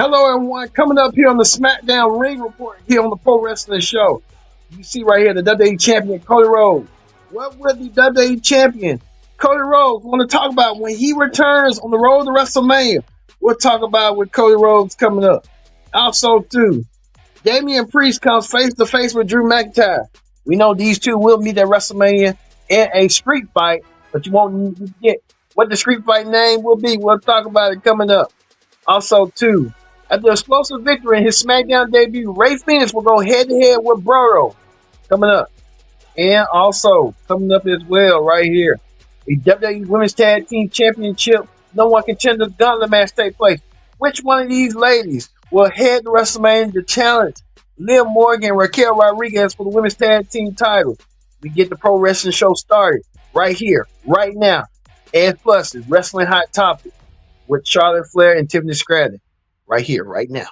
Hello, everyone. Coming up here on the SmackDown Ring Report here on the Pro Wrestling Show. You see right here the WWE Champion Cody Rhodes. What will the WWE Champion Cody Rhodes want to talk about when he returns on the road to WrestleMania? We'll talk about with Cody Rhodes coming up. Also, too, Damian Priest comes face to face with Drew McIntyre. We know these two will meet at WrestleMania in a street fight, but you won't get what the street fight name will be. We'll talk about it coming up. Also, too, after explosive victory in his SmackDown debut, Ray Phoenix will go head to head with Bro coming up. And also, coming up as well, right here, the WWE Women's Tag Team Championship No One Contenders Gauntlet match take place. Which one of these ladies will head to WrestleMania to challenge Liv Morgan and Raquel Rodriguez for the Women's Tag Team title? We get the Pro Wrestling Show started right here, right now. And plus, it's Wrestling Hot Topic with Charlotte Flair and Tiffany Stratton right here, right now.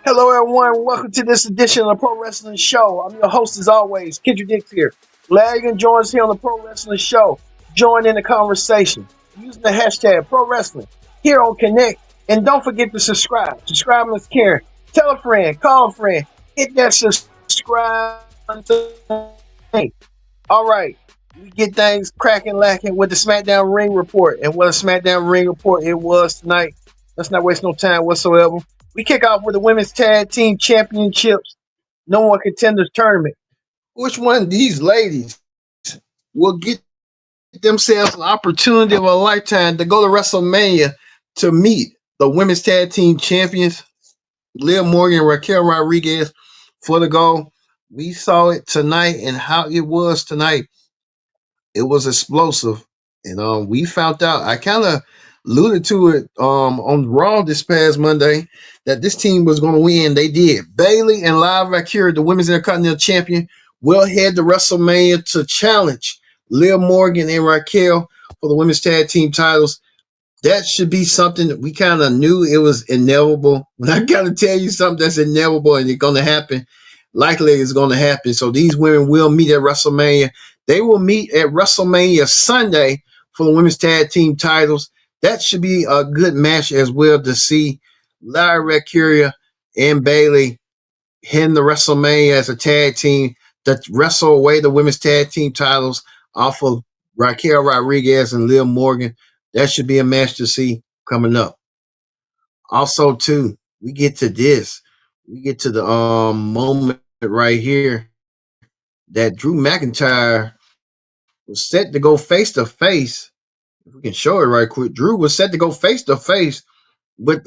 Hello, everyone. Welcome to this edition of the Pro Wrestling Show. I'm your host, as always, Kendrick Dix here. Glad you can join us here on the Pro Wrestling Show. Join in the conversation using the hashtag Pro Wrestling here on Connect. And don't forget to subscribe. Subscribing is caring. Tell a friend, call a friend, hit that subscribe button. All right. We get things cracking, lacking with the SmackDown Ring Report. And what a SmackDown Ring Report it was tonight. Let's not waste no time whatsoever. We kick off with the Women's Tag Team Championships No One Contenders Tournament. Which one of these ladies will get themselves an opportunity of a lifetime to go to WrestleMania to meet the Women's Tag Team Champions, Liv Morgan and Raquel Rodriguez, for the goal? We saw it tonight and how it was tonight. It was explosive. And we found out, I kind of alluded to it on Raw this past Monday, that this team was going to win. They did. Bayley and Liv Valkyria, the Women's Intercontinental Champion, will head to WrestleMania to challenge Liv Morgan and Raquel for the Women's Tag Team titles. That should be something that we kind of knew it was inevitable. When I got to tell you something that's inevitable and it's going to happen, likely it's going to happen. So these women will meet at WrestleMania. They will meet at WrestleMania Sunday for the Women's Tag Team titles. That should be a good match as well to see Lyra Valkyria and Bayley heading to WrestleMania as a tag team to wrestle away the Women's Tag Team titles off of Raquel Rodriguez and Liv Morgan. That should be a match to see coming up. Also, too, we get to this. We get to the moment right here that Drew McIntyre was set to go face to face. If we can show it right quick, Drew was set to go face to face with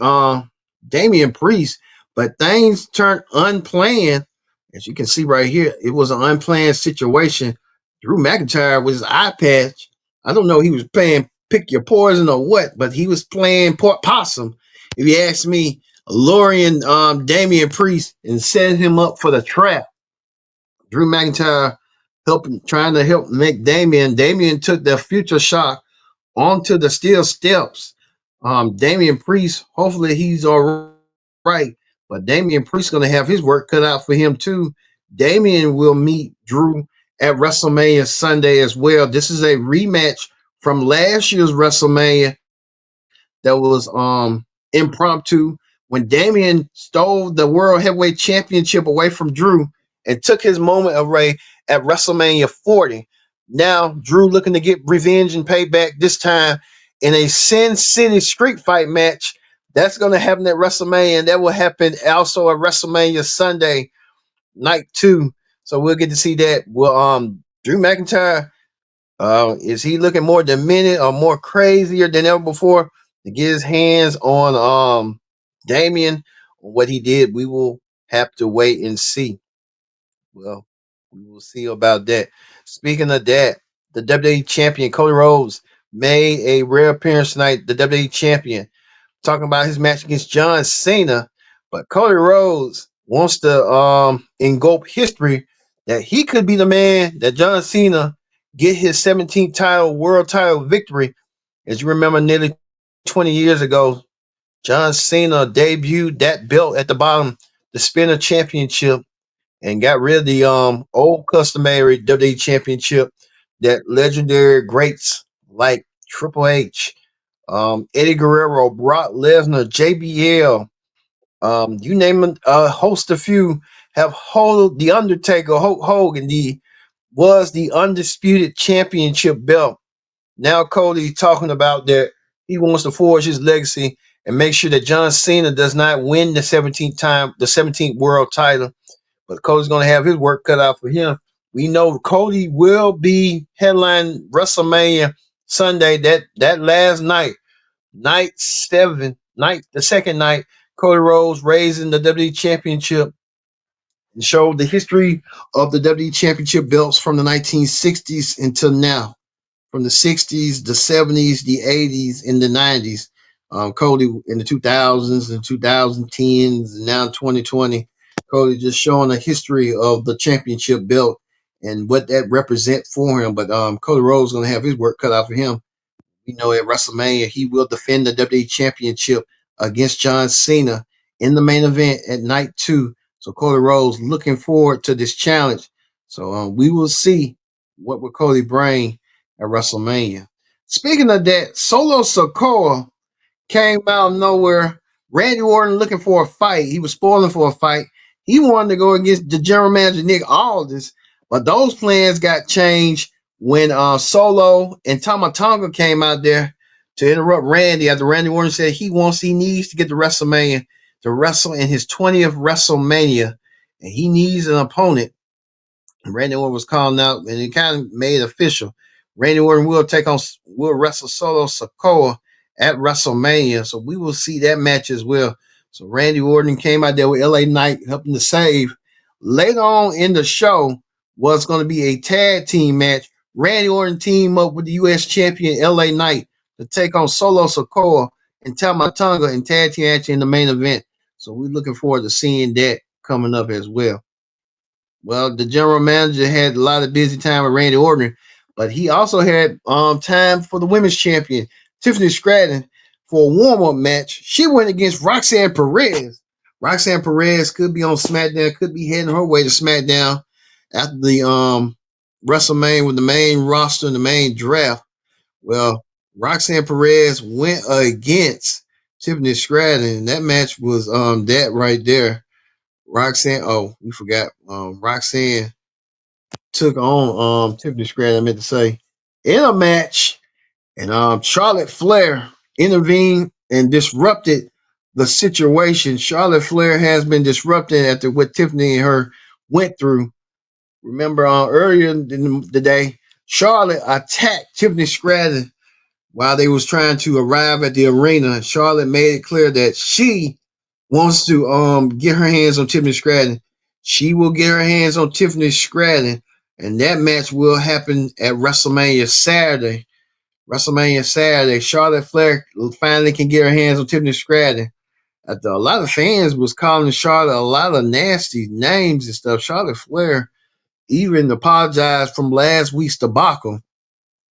Damian Priest, but things turned unplanned. As you can see right here, it was an unplanned situation. Drew McIntyre with his eye patch. I don't know he was playing pick your poison or what, but he was playing possum. If you ask me, luring Damian Priest and setting him up for the trap. Drew McIntyre trying to help make Damian. Damian took the future shock onto the steel steps. Damian Priest, hopefully he's all right, but Damian Priest going to have his work cut out for him too. Damian will meet Drew at WrestleMania Sunday as well. This is a rematch from last year's WrestleMania that was impromptu when Damian stole the World Heavyweight Championship away from Drew and took his moment away at WrestleMania 40. Now Drew looking to get revenge and payback, this time in a Sin City street fight match. That's going to happen at WrestleMania, and that will happen also at WrestleMania Sunday night 2. So we'll get to see that. Well, Drew McIntyre, is he looking more demented or more crazier than ever before to get his hands on Damian? What he did, we will have to wait and see. Well, we will see about that. Speaking of that, the WWE Champion Cody Rhodes made a rare appearance tonight. The WWE Champion, talking about his match against John Cena, but Cody Rhodes wants to engulf history that he could be the man that John Cena get his 17th world title victory. As you remember, nearly 20 years ago, John Cena debuted that belt at the bottom, the Spinner Championship, and got rid of the old customary WWE Championship that legendary greats like Triple H, Eddie Guerrero, Brock Lesnar, JBL, you name a host a few have hold the Undertaker, Hulk Hogan, was the undisputed championship belt. Now Cody talking about that he wants to forge his legacy and make sure that John Cena does not win the 17th world title. But Cody's going to have his work cut out for him. We know Cody will be headlining WrestleMania Sunday. That last night, the second night, Cody Rhodes raising the WWE Championship and showed the history of the WWE Championship belts from the 1960s until now, from the 60s, the 70s, the 80s, and the 90s. Cody in the 2000s and 2010s, and now 2020. Cody just showing the history of the championship belt and what that represents for him. But Cody Rhodes is going to have his work cut out for him. We know at WrestleMania he will defend the WWE Championship against John Cena in the main event at night two. So Cody Rhodes looking forward to this challenge. So we will see what will Cody bring at WrestleMania. Speaking of that, Solo Sikoa came out of nowhere. Randy Orton looking for a fight. He was spoiling for a fight. He wanted to go against the general manager Nick Aldis, but those plans got changed when Solo and Tama Tonga came out there to interrupt Randy after Randy Orton said he needs to get to WrestleMania to wrestle in his 20th WrestleMania, and he needs an opponent. Randy Orton was calling out, and he kind of made it official. Randy Orton will wrestle Solo Sikoa at WrestleMania, so we will see that match as well. So Randy Orton came out there with LA Knight helping to save. Later on in the show was going to be a tag team match. Randy Orton team up with the U.S. champion LA Knight to take on Solo Sikoa and Tama Tonga and tag team match in the main event. So we're looking forward to seeing that coming up as well. Well, the general manager had a lot of busy time with Randy Orton, but he also had time for the women's champion, Tiffany Stratton, for a warm-up match. She went against Roxanne Perez. Roxanne Perez could be on SmackDown, could be heading her way to SmackDown after the WrestleMania with the main roster and the main draft. Well, Roxanne Perez went against Tiffany Stratton, and that match was that right there. Roxanne, oh, we forgot. Roxanne took on Tiffany Stratton, I meant to say, in a match, and Charlotte Flair intervened and disrupted the situation. Charlotte Flair has been disrupted after what Tiffany and her went through. Remember earlier in the day, Charlotte attacked Tiffany Stratton while they was trying to arrive at the arena. Charlotte made it clear that she wants to get her hands on Tiffany Stratton. She will get her hands on Tiffany Stratton, and that match will happen at WrestleMania Saturday. WrestleMania Saturday, Charlotte Flair finally can get her hands on Tiffany Stratton. After a lot of fans was calling Charlotte a lot of nasty names and stuff, Charlotte Flair even apologized from last week's debacle,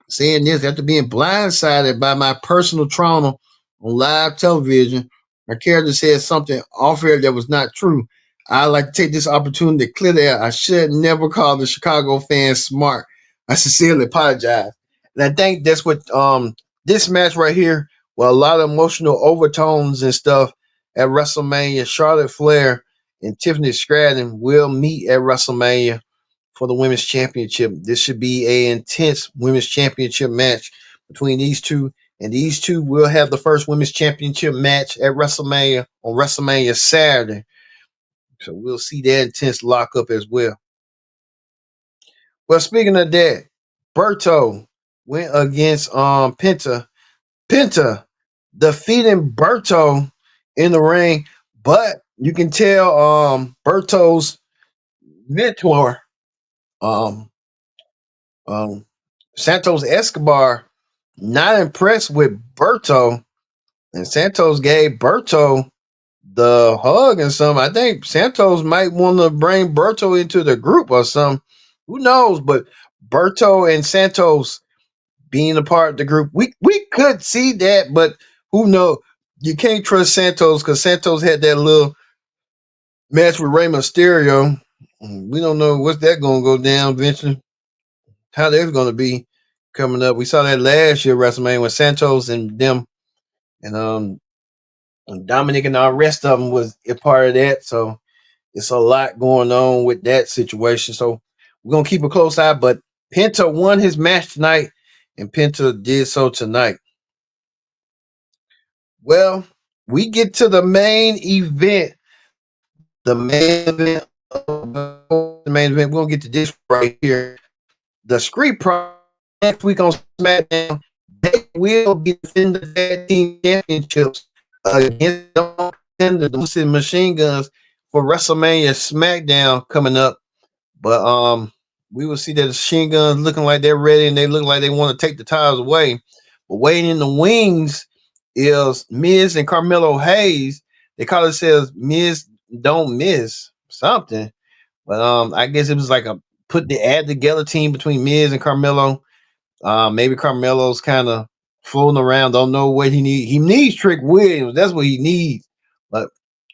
saying this after being blindsided by my personal trauma on live television. My character said something off air that was not true. I'd like to take this opportunity to clear that I should never call the Chicago fans smart. I sincerely apologize. And I think that's what this match right here, with a lot of emotional overtones and stuff at WrestleMania, Charlotte Flair and Tiffany Stratton will meet at WrestleMania for the women's championship. This should be a intense women's championship match between these two, and these two will have the first women's championship match at WrestleMania on WrestleMania Saturday. So we'll see that intense lockup as well. Well, speaking of that, Berto went against Penta. Penta defeating Berto in the ring, but you can tell Berto's mentor um um Santos Escobar not impressed with Berto, and Santos gave Berto the hug and something. I think Santos might want to bring Berto into the group or something. Who knows? But Berto and Santos being a part of the group, we could see that, but who knows? You can't trust Santos because Santos had that little match with Rey Mysterio. We don't know what's that going to go down, Vincent. How that's going to be coming up. We saw that last year WrestleMania when Santos and them and Dominic and the rest of them was a part of that. So it's a lot going on with that situation. So we're gonna keep a close eye. But Penta won his match tonight, and Penta did so tonight. Well, we get to the main event. The main event the main event. We're gonna get to this right here. The Street Profits next week on SmackDown. They will be defending the tag team championships against the Machine Guns for WrestleMania SmackDown coming up. But we will see that the machine guns looking like they're ready and they look like they want to take the titles away. But waiting in the wings is Miz and Carmelo Hayes. They call themselves Miz Don't Miss something. But I guess it was like a put the add together team between Miz and Carmelo. Maybe Carmelo's kind of floating around, don't know what he needs. He needs Trick Williams. That's what he needs. But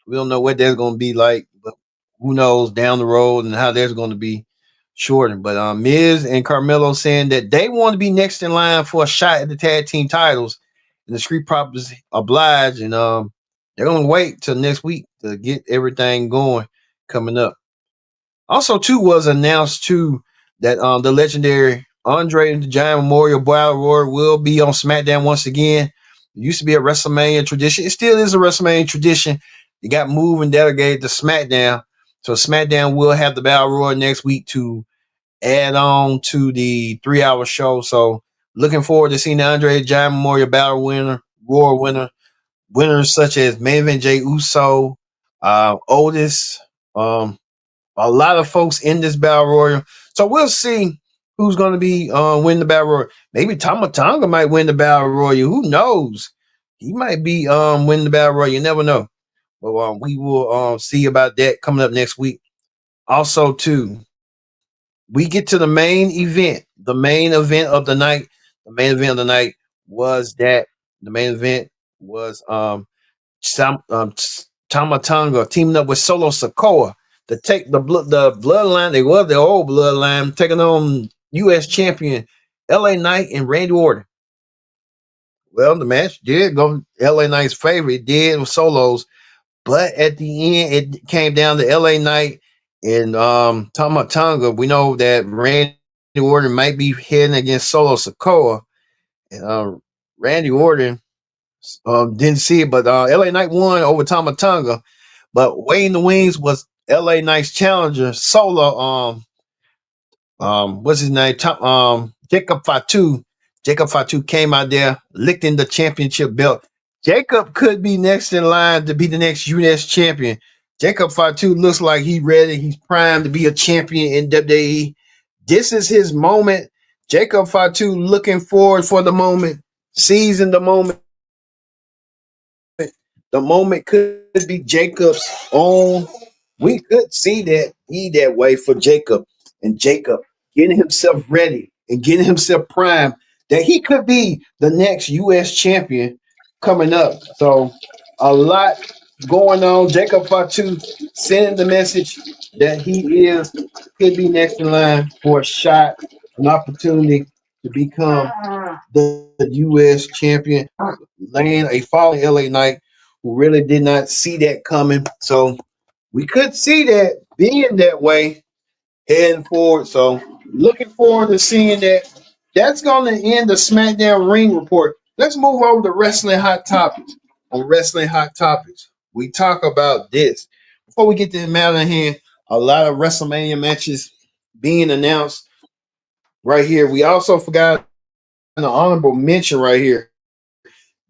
we don't know what that's going to be like. But who knows down the road and how that's going to be shortened. But Miz and Carmelo saying that they want to be next in line for a shot at the tag team titles. And the Street Profits oblige. And they're going to wait till next week to get everything going coming up. Also, too, was announced too that the legendary Andre the Giant Memorial Battle Royal will be on SmackDown once again. It used to be a WrestleMania tradition. It still is a WrestleMania tradition. It got moved and delegated to SmackDown. So SmackDown will have the Battle Royal next week to add on to the 3 hour show. So looking forward to seeing the Andre the Giant Memorial Battle winner, Royal winner, winners such as Maven J. Uso, Otis, a lot of folks in this battle royal. So we'll see who's going to be win the battle royal. Maybe Tama Tonga might win the battle royal. Who knows? He might be win the battle royal. You never know. But we will see about that coming up next week. Also, too, we get to the main event. The main event of the night. The main event of the night was that the main event was Tamatonga teaming up with Solo Sokoa to take the bloodline. They were the old bloodline taking on U.S. champion L.A. Knight and Randy Orton. Well, the match did go L.A. Knight's favor. It did with Solos, but at the end, it came down to L.A. Knight and Tamatonga. We know that Randy Orton might be heading against Solo Sokoa. And, Randy Orton didn't see it, but LA Knight won over Tamatonga. But Wayne the Wings was LA Knight's challenger. Solo, what's his name? Jacob Fatu. Jacob Fatu came out there lifting the championship belt. Jacob could be next in line to be the next US champion. Jacob Fatu looks like he's ready. He's primed to be a champion in WWE. This is his moment. Jacob Fatu looking forward for the moment, seizing the moment. The moment could be Jacob's own. We could see that be that way for Jacob and Jacob getting himself ready and getting himself primed that he could be the next U.S. champion coming up. So a lot going on. Jacob Fatu sending the message that he is could be next in line for a shot, an opportunity to become the U.S. champion, laying a falling LA Knight who really did not see that coming. So we could see that being that way heading forward. So looking forward to seeing that. That's going to end the SmackDown Ring Report. Let's move over to Wrestling Hot Topics. On Wrestling Hot Topics, we talk about this. Before we get to the matter in hand, a lot of WrestleMania matches being announced right here. We also forgot an honorable mention right here.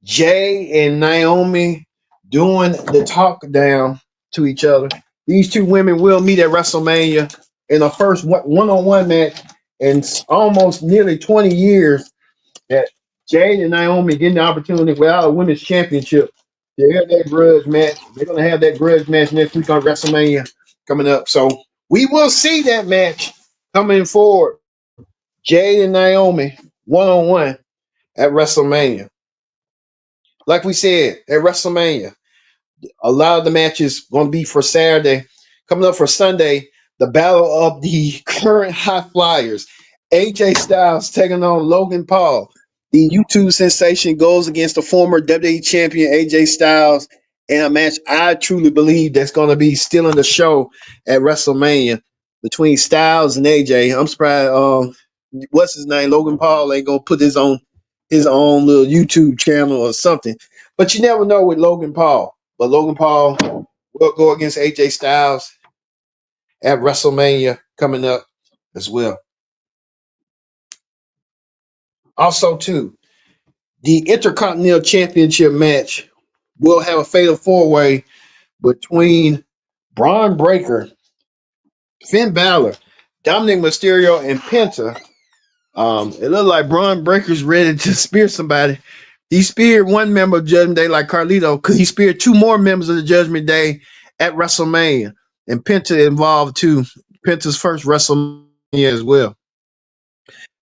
Jay and Naomi doing the talk down to each other. These two women will meet at WrestleMania in the first one-on-one match in almost nearly 20 years that Jade and Naomi getting the opportunity without a women's championship to have that grudge match. They're going to have that grudge match next week on WrestleMania coming up. So we will see that match coming forward. Jade and Naomi one-on-one at WrestleMania. Like we said, at WrestleMania, a lot of the matches going to be for Saturday. Coming up for Sunday, The battle of the current high flyers. AJ Styles taking on Logan Paul. The YouTube sensation goes against the former WWE champion AJ Styles in a match I truly believe that's going to be still in the show at WrestleMania between Styles and AJ. I'm surprised. What's his name? Logan Paul ain't gonna put his own little YouTube channel or something. But you never know with Logan Paul. But Logan Paul will go against AJ Styles at WrestleMania coming up as well. Also, too, the Intercontinental Championship match will have a fatal four-way between Braun Breaker, Finn Balor, Dominic Mysterio, and Penta. It looked like Braun Breaker's ready to spear somebody. He speared one member of Judgment Day like Carlito. He speared two more members of the Judgment Day at WrestleMania. And Penta involved too. Penta's first WrestleMania as well.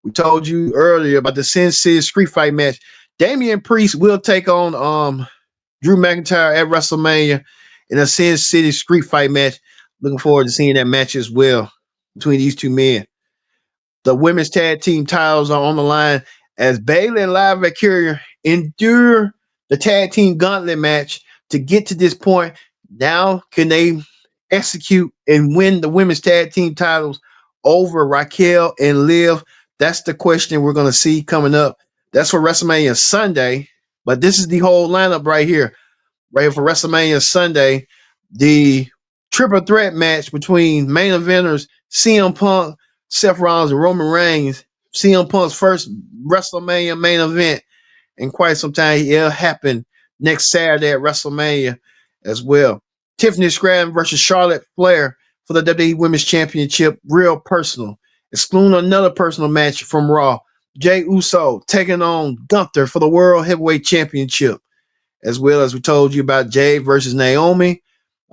We told you earlier about the Sin City Street Fight match. Damian Priest will take on Drew McIntyre at WrestleMania in a Sin City Street Fight match. Looking forward to seeing that match as well between these two men. The women's tag team titles are on the line as Bayley and Liv Valkyria endure the tag team gauntlet match to get to this point. Now, can they execute and win the women's tag team titles over Raquel and Liv? That's the question we're going to see coming up. That's for WrestleMania Sunday. But this is the whole lineup right here. Right here for WrestleMania Sunday. The triple threat match between main eventers CM Punk, Seth Rollins, and Roman Reigns. CM Punk's first WrestleMania main event in quite some time. It'll happen next Saturday at WrestleMania as well. Tiffany Stratton versus Charlotte Flair for the WWE Women's Championship. Real personal. Excluding another personal match from Raw. Jey Uso taking on Gunther for the World Heavyweight Championship. As well as we told you about Jay versus Naomi.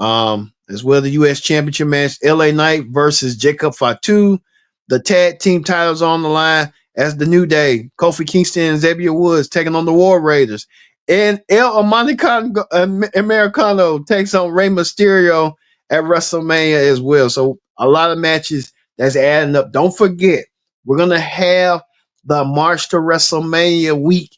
As well the U.S. Championship match. LA Knight versus Jacob Fatu. The tag team titles on the line as the New Day. Kofi Kingston and Xavier Woods taking on the War Raiders. And El Americano takes on Rey Mysterio at WrestleMania as well. So a lot of matches that's adding up. Don't forget, we're going to have the March to WrestleMania week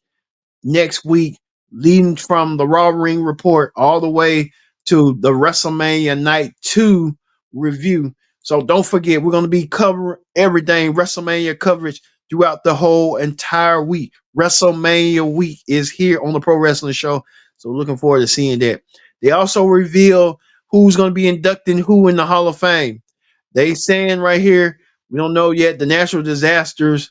next week, leading from the Raw Ring Report all the way to the WrestleMania Night 2 review. So don't forget, we're going to be covering everything WrestleMania coverage throughout the whole entire week. WrestleMania week is here on the Pro Wrestling Show. So looking forward to seeing that. They also reveal who's going to be inducting who in the Hall of Fame. They saying right here, we don't know yet, the natural disasters.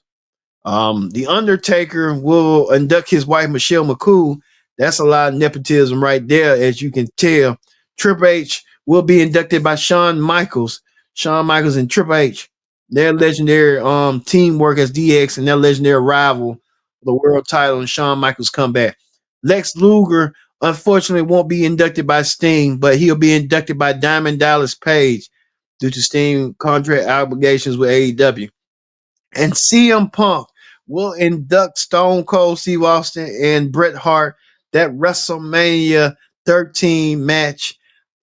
The Undertaker will induct his wife, Michelle McCool. That's a lot of nepotism right there, as you can tell. Triple H will be inducted by Shawn Michaels. Shawn Michaels and Triple H. Their legendary teamwork as DX and their legendary rival for the world title and Shawn Michaels comeback. Lex Luger, unfortunately, won't be inducted by Sting, but he'll be inducted by Diamond Dallas Page due to Sting contract obligations with AEW. And CM Punk will induct Stone Cold Steve Austin and Bret Hart. That WrestleMania 13 match.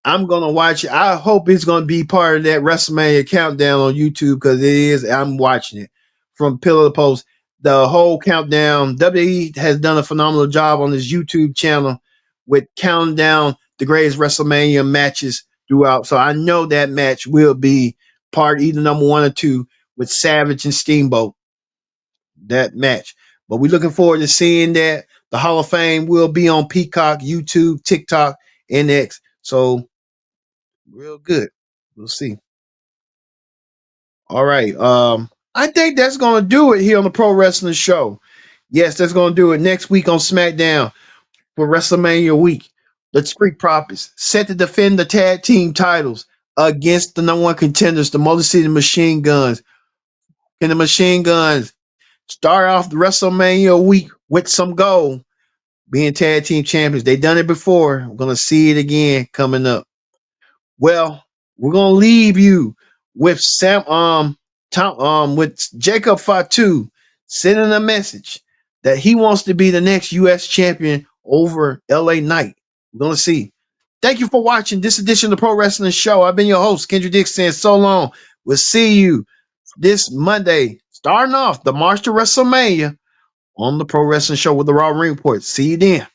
I'm gonna watch it. I hope it's gonna be part of that WrestleMania countdown on YouTube because it is. I'm watching it from pillar to post. The whole countdown. WWE has done a phenomenal job on this YouTube channel with counting down the greatest WrestleMania matches throughout. So I know that match will be part either number one or two with Savage and Steamboat, that match. But we're looking forward to seeing that. The Hall of Fame will be on Peacock, YouTube, TikTok, and X. So real good. We'll see. All right. I think that's gonna do it here on the Pro Wrestling Show. Yes, that's gonna do it next week on SmackDown for WrestleMania week. The Street Profits set to defend the tag team titles against the number one contenders, the Motor City Machine Guns. Can the Machine Guns start off the WrestleMania week with some gold, being tag team champions? They done it before. We're gonna see it again coming up. Well, we're gonna leave you with with Jacob Fatu sending a message that he wants to be the next U.S. champion over LA Knight. We're gonna see. Thank you for watching this edition of the Pro Wrestling Show. I've been your host, Kendrick Dick, saying so long. We'll see you this Monday, starting off the March to WrestleMania on the Pro Wrestling Show with the Raw Ring Report. See you then.